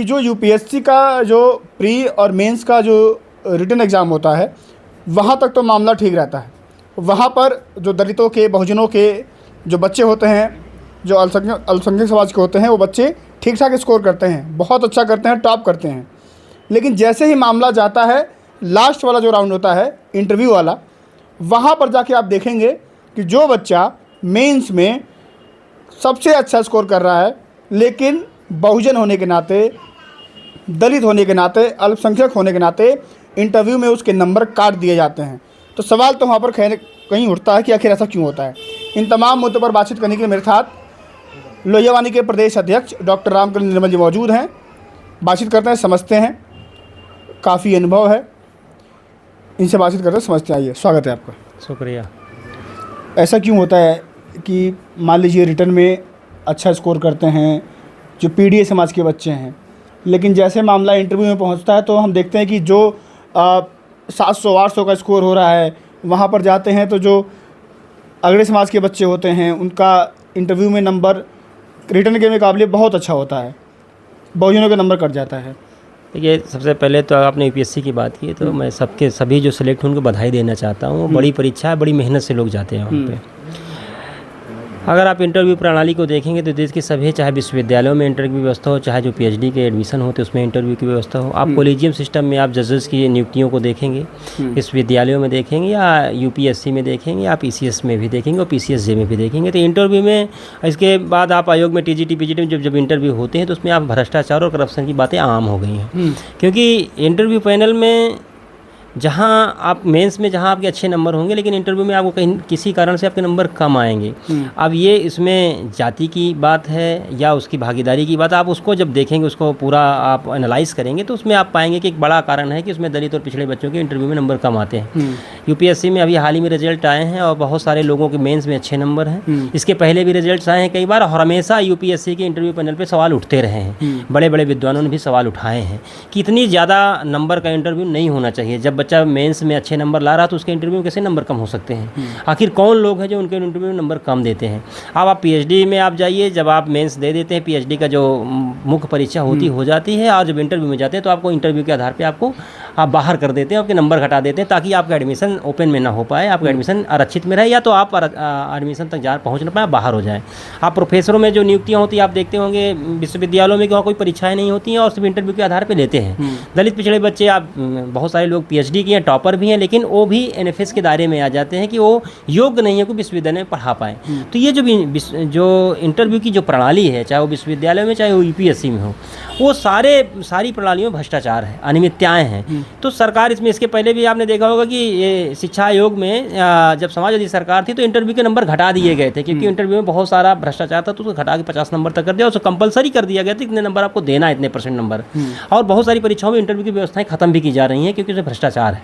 कि जो यूपीएससी का जो प्री और मेंस का जो रिटन एग्ज़ाम होता है वहाँ तक तो मामला ठीक रहता है। वहाँ पर जो दलितों के, बहुजनों के जो बच्चे होते हैं, जो अल्पसंख्यक समाज के होते हैं, वो बच्चे ठीक ठाक स्कोर करते हैं, बहुत अच्छा करते हैं, टॉप करते हैं। लेकिन जैसे ही मामला जाता है लास्ट वाला जो राउंड होता है इंटरव्यू वाला, वहाँ पर जाके आप देखेंगे कि जो बच्चा मेंस में सबसे अच्छा स्कोर कर रहा है, लेकिन बहुजन होने के नाते, दलित होने के नाते, अल्पसंख्यक होने के नाते इंटरव्यू में उसके नंबर काट दिए जाते हैं। तो सवाल तो वहाँ पर कहीं उठता है कि आखिर ऐसा क्यों होता है। इन तमाम मुद्दों पर बातचीत करने के लिए मेरे साथ लोहियावानी के प्रदेश अध्यक्ष डॉक्टर रामकरण निर्मल जी मौजूद हैं। बातचीत करते हैं, समझते हैं, काफ़ी अनुभव है, इनसे बातचीत करते हैं, समझते हैं। आइए, स्वागत है आपका। शुक्रिया। ऐसा क्यों होता है कि मान लीजिए रिटर्न में अच्छा स्कोर करते हैं जो पीडीए समाज के बच्चे हैं, लेकिन जैसे मामला इंटरव्यू में पहुंचता है तो हम देखते हैं कि जो 700-800 का स्कोर हो रहा है, वहां पर जाते हैं तो जो अगड़े समाज के बच्चे होते हैं उनका इंटरव्यू में नंबर रिटर्न के मुकाबले बहुत अच्छा होता है, बहुजनों का नंबर कट जाता है। देखिए, सबसे पहले तो आपने यूपीएससी की बात की, तो मैं सभी जो सिलेक्ट हुए उनको बधाई देना चाहता हूँ। बड़ी परीक्षा है, बड़ी मेहनत से लोग जाते हैं वहाँ पे। अगर आप इंटरव्यू प्रणाली को देखेंगे तो देश के सभी, चाहे विश्वविद्यालयों में इंटरव्यू व्यवस्था हो, चाहे जो पीएचडी के एडमिशन होते हैं उसमें इंटरव्यू की व्यवस्था हो, आप कॉलेजियम सिस्टम में आप जजेस की नियुक्तियों को देखेंगे, विश्वविद्यालयों में देखेंगे या यूपीएससी में देखेंगे, आप ईसीएस में भी देखेंगे और पीसीएसजे में भी देखेंगे। तो इंटरव्यू में, इसके बाद आप आयोग में, टीजीटी पीजीटी में जब इंटरव्यू होते हैं तो उसमें आप भ्रष्टाचार और करप्शन की बातें आम हो गई हैं। क्योंकि इंटरव्यू पैनल में जहाँ आप मेंस में जहाँ आपके अच्छे नंबर होंगे, लेकिन इंटरव्यू में आपको कहीं किसी कारण से आपके नंबर कम आएंगे। अब ये इसमें जाति की बात है या उसकी भागीदारी की बात, आप उसको जब देखेंगे, उसको पूरा आप एनालाइज करेंगे तो उसमें आप पाएंगे कि एक बड़ा कारण है कि उसमें दलित और पिछड़े बच्चों के इंटरव्यू में नंबर कम आते हैं। यूपीएससी में अभी हाल ही में रिजल्ट आए हैं और बहुत सारे लोगों के मेंस में अच्छे नंबर हैं। इसके पहले भी रिजल्ट्स आए हैं कई बार, और हमेशा यूपीएससी के इंटरव्यू पैनल पर सवाल उठते रहे हैं। बड़े बड़े विद्वानों ने भी सवाल उठाए हैं कि इतनी ज़्यादा नंबर का इंटरव्यू नहीं होना चाहिए। जब बच्चा मेंस में अच्छे नंबर ला रहा तो उसके इंटरव्यू में कैसे नंबर कम हो सकते हैं? आखिर कौन लोग हैं जो उनके इंटरव्यू में नंबर कम देते हैं? अब आप पीएचडी में आप जाइए, जब आप मेंस दे देते हैं, पीएचडी का जो मुख्य परीक्षा हो जाती है, और जब इंटरव्यू में जाते हैं तो आपको इंटरव्यू के आधार पर आपको आप बाहर कर देते हैं, आपके नंबर घटा देते हैं, ताकि आपका एडमिशन ओपन में ना हो पाए, आपका एडमिशन आरक्षित में रहे, या तो आप एडमिशन तक पहुँच ना पाए, बाहर हो जाए। आप प्रोफेसरों में जो नियुक्तियाँ होती हैं आप देखते होंगे विश्वविद्यालयों में, वहाँ कोई परीक्षाएँ नहीं होती हैं और सिर्फ इंटरव्यू के आधार पर लेते हैं। दलित पिछड़े बच्चे, आप बहुत सारे लोग पीएचडी किए हैं, टॉपर भी हैं, लेकिन वो भी एनएफएस के दायरे में आ जाते हैं कि वो योग्य नहीं है कि विश्वविद्यालय में पढ़ा पाएँ। तो ये जो इंटरव्यू की जो प्रणाली है, चाहे वो विश्वविद्यालय में चाहे वो यूपीएससी में हो, वो सारी प्रणालियों में भ्रष्टाचार है, अनियमितताएँ हैं। तो सरकार इसमें, इसके पहले भी आपने देखा होगा कि ये शिक्षा आयोग में जब समाजवादी सरकार थी तो इंटरव्यू के नंबर घटा दिए गए थे, क्योंकि इंटरव्यू में बहुत सारा भ्रष्टाचार था, तो उसको घटा के 50 नंबर तक कर दिया, उसको कंपलसरी कर दिया गया था इतने नंबर आपको देना, इतने % नंबर। और बहुत सारी परीक्षाओं में इंटरव्यू की व्यवस्थाएं खत्म भी की जा रही हैं क्योंकि उसमें भ्रष्टाचार है।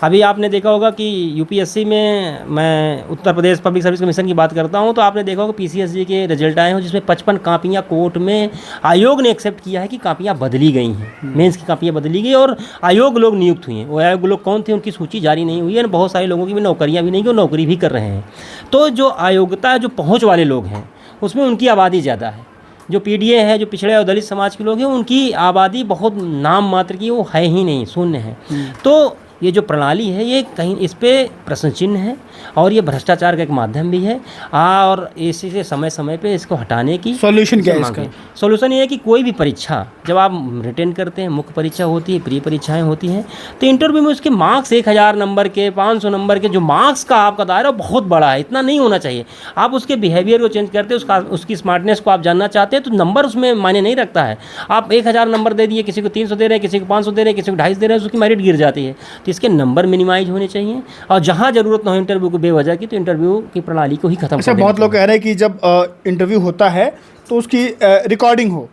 अभी आपने देखा होगा कि यूपीएससी में, मैं Uttar Pradesh public service commission की बात करता हूं, तो आपने देखा होगा पीसीएसजी के रिजल्ट आए हैं जिसमें 55 कापियां कोर्ट में आयोग ने एक्सेप्ट किया है कि कापियां बदली गई हैं, मेंस की कापियां बदली गई और आयोग लोग नियुक्त हुए हैं। वो आयोग लोग कौन थे उनकी सूची जारी नहीं हुई है, बहुत सारे लोगों की भी नौकरियाँ भी नहीं की, नौकरी भी कर रहे हैं। तो जो अयोग्यता, जो पहुँच वाले लोग हैं उसमें उनकी आबादी ज़्यादा है। जो पीडीए है, जो पिछड़े और दलित समाज के लोग हैं, उनकी आबादी बहुत नाम मात्र की, वो है ही नहीं, शून्य है। तो ये जो प्रणाली है ये कहीं इस पे प्रश्न चिन्ह है और ये भ्रष्टाचार का एक माध्यम भी है। और इसी से समय समय पे इसको हटाने की सॉल्यूशन क्या है इसका? सॉल्यूशन ये है कि कोई भी परीक्षा जब आप रिटेन करते हैं, मुख्य परीक्षा होती है, प्री परीक्षाएं होती हैं, तो इंटरव्यू में उसके मार्क्स 1000 नंबर के, 500 नंबर के, जो मार्क्स का आपका दायरा बहुत बड़ा है, इतना नहीं होना चाहिए। आप उसके बिहेवियर को चेंज करते हैं, उसकी स्मार्टनेस को आप जानना चाहते हैं, तो नंबर उसमें मायने नहीं रखता है। आप 1000 नंबर दे दिए, किसी को 300 दे रहे हैं, किसी को 500 दे रहे हैं, किसी को 250 दे रहे हैं, उसकी मेरिट गिर जाती है। तो इसके नंबर मिनिमाइज होने चाहिए और जहां जरूरत ना हो इंटरव्यू को बेवजह की, तो इंटरव्यू की प्रणाली को ही खत्म अच्छा, बहुत लोग कह रहे हैं कि जब इंटरव्यू होता है तो उसकी रिकॉर्डिंग हो,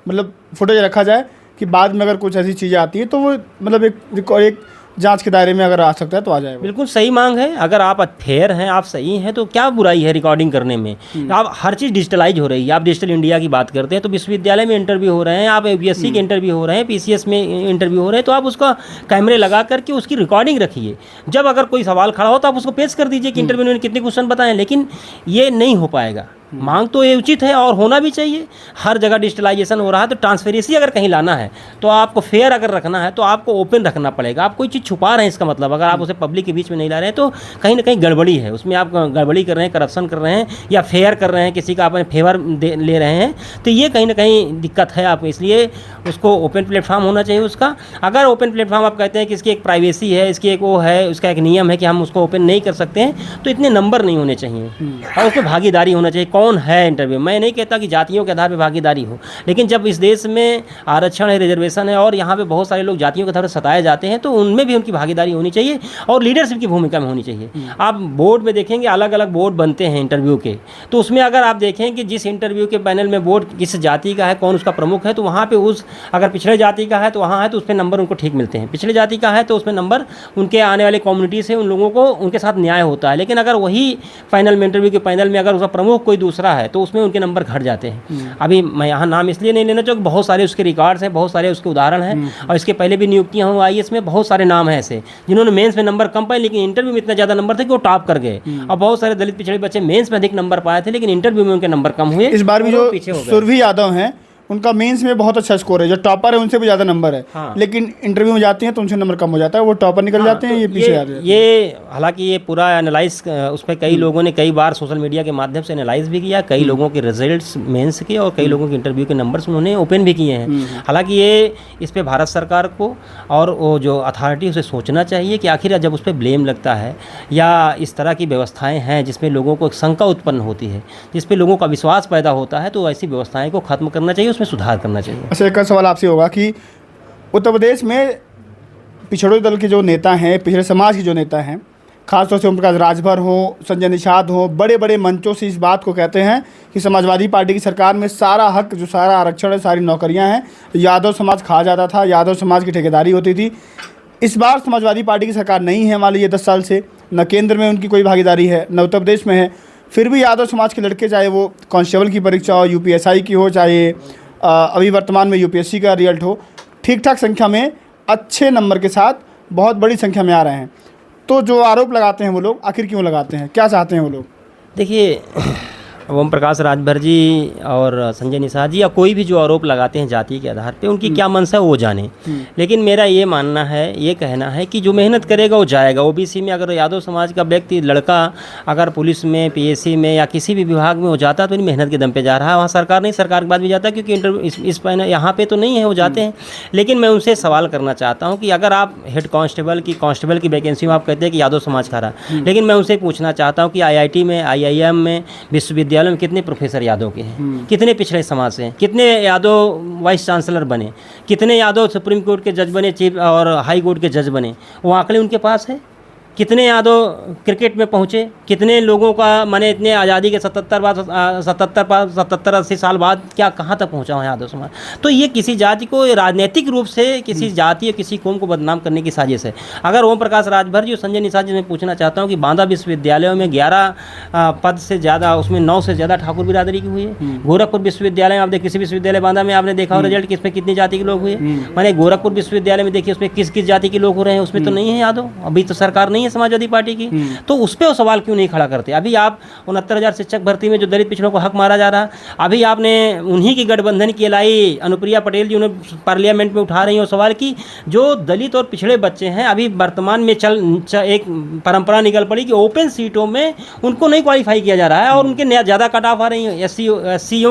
मतलब फुटेज रखा जाए कि बाद में अगर कुछ ऐसी चीज़ें आती है तो वो मतलब एक जांच के दायरे में अगर आ सकता है तो आ जाएगा। बिल्कुल सही मांग है। अगर आप फेयर हैं, आप सही हैं, तो क्या बुराई है रिकॉर्डिंग करने में? आप हर चीज़ डिजिटलाइज हो रही है। आप डिजिटल इंडिया की बात करते हैं तो विश्वविद्यालय में इंटरव्यू हो रहे हैं, आप यूपीएससी के इंटरव्यू हो रहे हैं, पीसीएस में इंटरव्यू हो रहे हैं, तो आप उसका कैमरे लगा करके उसकी रिकॉर्डिंग रखिए। जब अगर कोई सवाल खड़ा हो तो आप उसको पेश कर दीजिए कि इंटरव्यू में कितने क्वेश्चन बताएं, लेकिन ये नहीं हो पाएगा। मांग तो ये उचित है और होना भी चाहिए। हर जगह डिजिटलाइजेशन हो रहा है, तो ट्रांसपेरेंसी अगर कहीं लाना है तो आपको फेयर अगर रखना है तो आपको ओपन रखना पड़ेगा। आप कोई चीज़ छुपा रहे हैं, इसका मतलब अगर आप उसे पब्लिक के बीच में नहीं ला रहे हैं तो कहीं ना कहीं गड़बड़ी है, उसमें आप गड़बड़ी कर रहे हैं, करप्शन कर रहे हैं या फेयर कर रहे हैं, किसी का आप फेवर ले रहे हैं, तो ये कहीं ना कहीं दिक्कत है आपको। इसलिए उसको ओपन प्लेटफॉर्म होना चाहिए उसका। अगर ओपन प्लेटफॉर्म आप कहते हैं कि इसकी एक प्राइवेसी है, इसकी एक वो है, उसका एक नियम है कि हम उसको ओपन नहीं कर सकते हैं, तो इतने नंबर नहीं होने चाहिए और उसमें भागीदारी होना चाहिए। कौन है इंटरव्यू, मैं नहीं कहता कि जातियों के आधार पर भागीदारी हो, लेकिन जब इस देश में आरक्षण है, रिजर्वेशन है और यहाँ पे बहुत सारे लोग जातियों के आधार पर सताए जाते हैं, तो उनमें भी उनकी भागीदारी होनी चाहिए और लीडरशिप की भूमिका में होनी चाहिए। आप बोर्ड में देखेंगे अलग अलग बोर्ड बनते हैं इंटरव्यू के, तो उसमें अगर आप देखें कि जिस इंटरव्यू के पैनल में बोर्ड किस जाति का है, कौन उसका प्रमुख है, तो वहाँ पे उस अगर पिछड़े जाति का है तो वहाँ है तो उस पर नंबर उनको ठीक मिलते हैं, पिछड़े जाति का है तो उसमें नंबर उनके आने वाले कम्युनिटी से उन लोगों को उनके साथ न्याय होता है। लेकिन अगर वही फाइनल में इंटरव्यू के पैनल में अगर उसका प्रमुख कोई दूसरा है तो उसमें उनके नंबर घट जाते हैं। अभी मैं यहाँ नाम इसलिए नहीं लेना चाहूँगा, बहुत सारे उसके रिकॉर्ड्स हैं, बहुत सारे उसके उदाहरण हैं और इसके पहले भी नियुक्तियाँ हुई IAS में बहुत सारे नाम हैं ऐसे जिन्होंने मेंस में नंबर कम पाए लेकिन इंटरव्यू में इतना ज़्यादा नंबर थे कि वो टॉप कर गए। और बहुत सारे दलित पिछड़े बच्चे मेंस में अधिक नंबर पाए थे लेकिन इंटरव्यू में उनके नंबर कम हुए। इस बार भी जो सुरभि यादव हैं उनका मेंस में बहुत अच्छा स्कोर है, जो टॉपर है उनसे भी ज़्यादा नंबर है। हाँ। लेकिन इंटरव्यू में जाती हैं तो उनसे नंबर कम हो जाता है, वो टॉपर निकल जाते हैं, ये पीछे आ जाते हैं। ये हालांकि ये पूरा एनालाइज उस पर कई लोगों ने कई बार सोशल मीडिया के माध्यम से एनालाइज भी किया, कई लोगों के रिजल्ट्स मेंस के और कई लोगों के इंटरव्यू के नंबर्स उन्होंने ओपन भी किए हैं। हालांकि ये इस पर भारत सरकार को और वो जो अथॉरिटी उसे सोचना चाहिए कि आखिर जब उस पर ब्लेम लगता है या इस तरह की व्यवस्थाएँ हैं जिसमें लोगों को एक शंका उत्पन्न होती है, जिस पर लोगों का विश्वास पैदा होता है, तो ऐसी व्यवस्थाएँ को खत्म करना चाहिए, उसमें सुधार करना चाहिए। अच्छा, एक सवाल आपसे होगा कि उत्तर प्रदेश में पिछड़ों दल के जो नेता हैं, पिछड़े समाज के जो नेता हैं, खासतौर से ओम प्रकाश राजभर हो, संजय निषाद हो, बड़े बड़े मंचों से इस बात को कहते हैं कि समाजवादी पार्टी की सरकार में सारा हक, जो सारा आरक्षण है, सारी नौकरियां हैं, यादव समाज खा जाता था, यादव समाज की ठेकेदारी होती थी। इस बार समाजवादी पार्टी की सरकार नहीं है, मान लीजिए 10 साल से, न केंद्र में उनकी कोई भागीदारी है न उत्तर प्रदेश में है, फिर भी यादव समाज के लड़के, चाहे वो कांस्टेबल की परीक्षा हो, UPSI की हो, चाहे अभी वर्तमान में UPSC का रिजल्ट हो, ठीक ठाक संख्या में अच्छे नंबर के साथ बहुत बड़ी संख्या में आ रहे हैं। तो जो आरोप लगाते हैं वो लोग आखिर क्यों लगाते हैं, क्या चाहते हैं वो लोग? देखिए, ओम प्रकाश राजभर जी और संजय निषाद जी या कोई भी जो आरोप लगाते हैं जाति के आधार पे, उनकी क्या मनसा है वो जाने। लेकिन मेरा ये मानना है, ये कहना है कि जो मेहनत करेगा वो जाएगा। OBC में अगर यादव समाज का व्यक्ति, लड़का अगर पुलिस में, PSC में या किसी भी विभाग में वो जाता है तो इनकी मेहनत के दम पे जा रहा है। वहाँ सरकार नहीं, सरकार के बाद भी जाता है, क्योंकि इस यहाँ पे तो नहीं है, वो जाते हैं। लेकिन मैं उनसे सवाल करना चाहता हूँ कि अगर आप हेड कांस्टेबल की वैकेंसी में आप कहते हैं कि यादव समाज खा रहा है, लेकिन मैं उनसे पूछना चाहता हूँ कि IIT में, IIM में, विश्वविद्यालय में कितने प्रोफेसर यादव के हैं, कितने पिछड़े समाज से हैं, कितने यादव वाइस चांसलर बने, कितने यादव सुप्रीम कोर्ट के जज बने, चीफ और हाई कोर्ट के जज बने, वो आंकड़े उनके पास है? कितने यादव क्रिकेट में पहुँचे, कितने लोगों का माने इतने आज़ादी के 70-80 साल बाद क्या कहाँ तक पहुँचा है यादव समाज? तो ये किसी जाति को राजनीतिक रूप से किसी जाति या किसी कौम को बदनाम करने की साजिश है। अगर ओम प्रकाश राजभर जी, संजय निषाद जी, मैं पूछना चाहता हूँ कि बांदा विश्वविद्यालयों में 11 पद से ज़्यादा, उसमें 9 से ज़्यादा ठाकुर बिरादरी की हुई है। गोरखपुर विश्वविद्यालय में आप देखिए, किसी विश्वविद्यालय बांदा में आपने देखा हो रिजल्ट कि इसमें कितनी जाति के लोग हुए? माने गोरखपुर विश्वविद्यालय में देखिए उसमें किस किस जाति के लोग हो रहे हैं, उसमें तो नहीं है यादव। अभी तो सरकार नहीं है समाजवादी पार्टी की, तो उस पर वो सवाल क्यों नहीं खड़ा करते? अभी आप 69,000 शिक्षक भर्ती में जो दलित पिछड़ों को हक मारा जा रहा है, अभी आपने उन्हीं की गठबंधन की LI अनुप्रिया पटेल जी उन्हें पार्लियामेंट में उठा रही हो सवाल की जो दलित और पिछड़े बच्चे हैं। अभी वर्तमान में एक परंपरा निकल पड़ी कि ओपन सीटों में उनको नहीं क्वालिफाई किया जा रहा है और उनके ज़्यादा कट ऑफ आ रही है। SC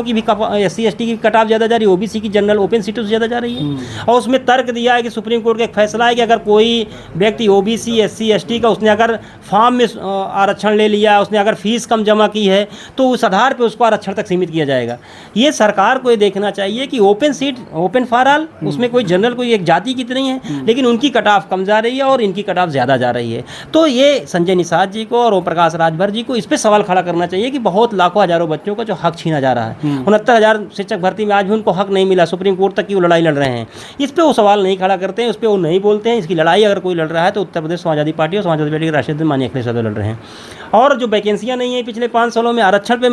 की भी, SC ST की कट ऑफ ज़्यादा जा रही है, OBC की जनरल ओपन सीटों से ज़्यादा जा रही है। और उसमें तर्क दिया है कि सुप्रीम कोर्ट का एक फैसला है कि अगर कोई व्यक्ति OBC SC ST का उसने अगर फॉर्म में आरक्षण ले लिया, उसने अगर फीस कम जमा की है तो उस आधार पे उसको आरक्षण तक सीमित किया जाएगा। ये सरकार को ये देखना चाहिए कि open seat, open for all, उसमें कोई जनरल कोई एक जाति की नहीं है, लेकिन उनकी कट ऑफ कम जा रही है और इनकी कट ऑफ ज़्यादा जा रही है। तो ये संजय निषाद जी को और ओम प्रकाश राजभर जी को इस पर सवाल खड़ा करना चाहिए कि बहुत लाखों हज़ारों बच्चों का जो हक छीना जा रहा है, 69,000 शिक्षक भर्ती में आज भी उनको हक नहीं मिला, सुप्रीम कोर्ट तक की वो लड़ाई लड़ रहे हैं। इस पर वो सवाल नहीं खड़ा करते हैं, उस पर वो नहीं बोलते हैं। इसकी लड़ाई अगर कोई लड़ रहा है तो उत्तर प्रदेश समाजवादी पार्टी और समाजवादी पार्टी के राष्ट्रीय अध्यक्ष माननीय अखिलेश यादव लड़ रहे हैं। और जो वैकेंसियाँ नहीं है पिछले 5 सालों में, आरक्षण पे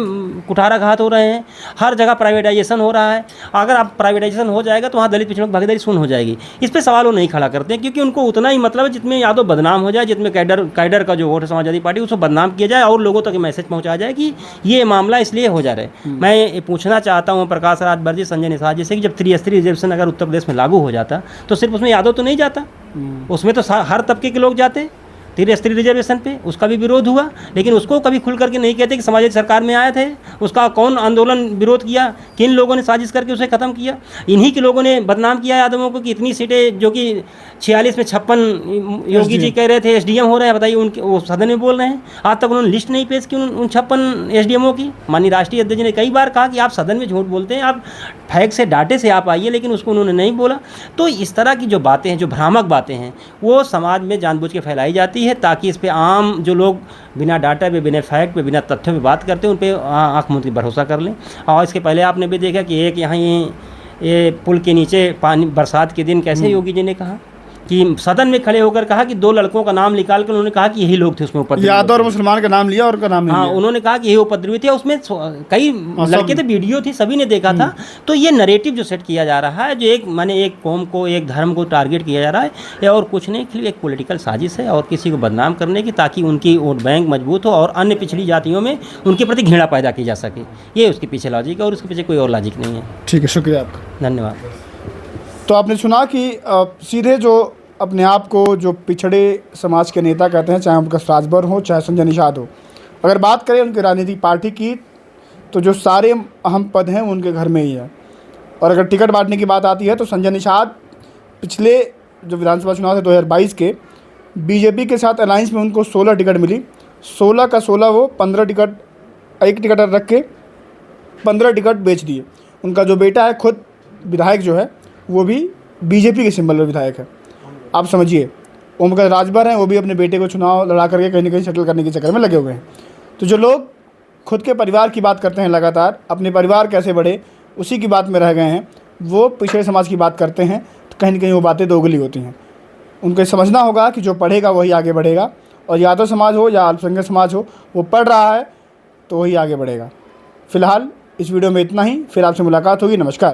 कुठाराघात हो रहे हैं, हर जगह प्राइवेटाइजेशन हो रहा है। अगर आप प्राइवेटाइजेशन हो जाएगा तो वहाँ दलित पिछड़ों की भागीदारी शून्य हो जाएगी। इस पर सवाल वो नहीं खड़ा करते हैं, क्योंकि उनको उतना ही मतलब है जितने यादव बदनाम हो जाए, जितने कैडर का जो वोट है समाजवादी पार्टी उसको बदनाम किया जाए और लोगों तक मैसेज पहुँचाया जाए कि ये मामला इसलिए हो जा रहा है। मैं ये पूछना चाहता हूँ प्रकाश राज वर्जी, संजय निषाद जी से कि जब 3 रिजर्वेशन अगर उत्तर प्रदेश में लागू हो जाता तो सिर्फ उसमें यादव तो नहीं जाता, उसमें तो हर तबके के लोग जाते 3 रिजर्वेशन पे। उसका भी विरोध हुआ, लेकिन उसको कभी खुल करके नहीं कहते कि समाजवादी सरकार में आए थे, उसका कौन आंदोलन विरोध किया, किन लोगों ने साजिश करके उसे ख़त्म किया। इन्हीं के लोगों ने बदनाम किया यादवों को कि इतनी सीटें जो कि 46 में 56 योगी जी कह रहे थे एसडीएम हो रहे हैं, बताइए उनके वो सदन में बोल रहे हैं। आज तक उन्होंने लिस्ट नहीं पेश की उन 56 एसडीएमओ की। माननीय राष्ट्रीय अध्यक्ष ने कई बार कहा कि आप सदन में झूठ बोलते हैं, आप फैक्ट से डाटे से आप आइए, लेकिन उसको उन्होंने नहीं बोला। तो इस तरह की जो बातें हैं, जो भ्रामक बातें हैं, वो समाज में जानबूझ के फैलाई जाती है ताकि इस पे आम जो लोग बिना डाटा पे, बिना फैक्ट पे, बिना तथ्यों पे बात करते हैं, उन पे आँख मूंद के भरोसा कर लें। और इसके पहले आपने भी देखा कि एक यहाँ ये पुल के नीचे पानी बरसात के दिन कैसे योगी जी ने कहा कि सदन में खड़े होकर कहा कि 2 लड़कों का नाम निकाल कर उन्होंने कहा कि यही लोग थे उसमें उपद्रवी। यादव और मुसलमान का नाम लिया और उनका नाम नहीं हाँ, लिया। उन्होंने कहा कि यही उपद्रवी थे, उसमें कई लड़के थे, वीडियो थी, सभी ने देखा था। तो ये नरेटिव जो सेट किया जा रहा है, जो एक कौम को, एक धर्म को टारगेट किया जा रहा है, ये और कुछ नहीं, फिर एक पॉलिटिकल साजिश है और किसी को बदनाम करने की, ताकि उनकी वोट बैंक मजबूत हो और अन्य पिछड़ी जातियों में उनके प्रति घृणा पैदा की जा सके। ये उसके पीछे लॉजिक है और उसके पीछे कोई और लॉजिक नहीं है। ठीक है, शुक्रिया आपका, धन्यवाद। तो आपने सुना कि सीधे जो अपने आप को जो पिछड़े समाज के नेता कहते हैं, चाहे उनका राजभर हो, चाहे संजय निषाद हो, अगर बात करें उनकी राजनीतिक पार्टी की, तो जो सारे अहम पद हैं वो उनके घर में ही है। और अगर टिकट बांटने की बात आती है तो संजय निषाद पिछले जो विधानसभा चुनाव थे 2022 के, बीजेपी के साथ अलायंस में उनको 16 टिकट मिली। 16 का 16 वो 15 टिकट, एक टिकट रख के 15 टिकट बेच दिए। उनका जो बेटा है, खुद विधायक जो है, वो भी बीजेपी के सिंबल पर विधायक है। आप समझिए, उनका राजभर हैं, वो भी अपने बेटे को चुनाव लड़ा करके कहीं ना कहीं सेटल करने के चक्कर में लगे हुए हैं। तो जो लोग खुद के परिवार की बात करते हैं लगातार, अपने परिवार कैसे बढ़े उसी की बात में रह गए हैं, वो पिछड़े समाज की बात करते हैं, तो कहीं ना कहीं वो बातें दोगली होती हैं। उनको समझना होगा कि जो पढ़ेगा वही आगे बढ़ेगा, और यादव समाज हो या अल्पसंख्यक समाज हो, वो पढ़ रहा है तो वही आगे बढ़ेगा। फिलहाल इस वीडियो में इतना ही, फिर आपसे मुलाकात होगी। नमस्कार।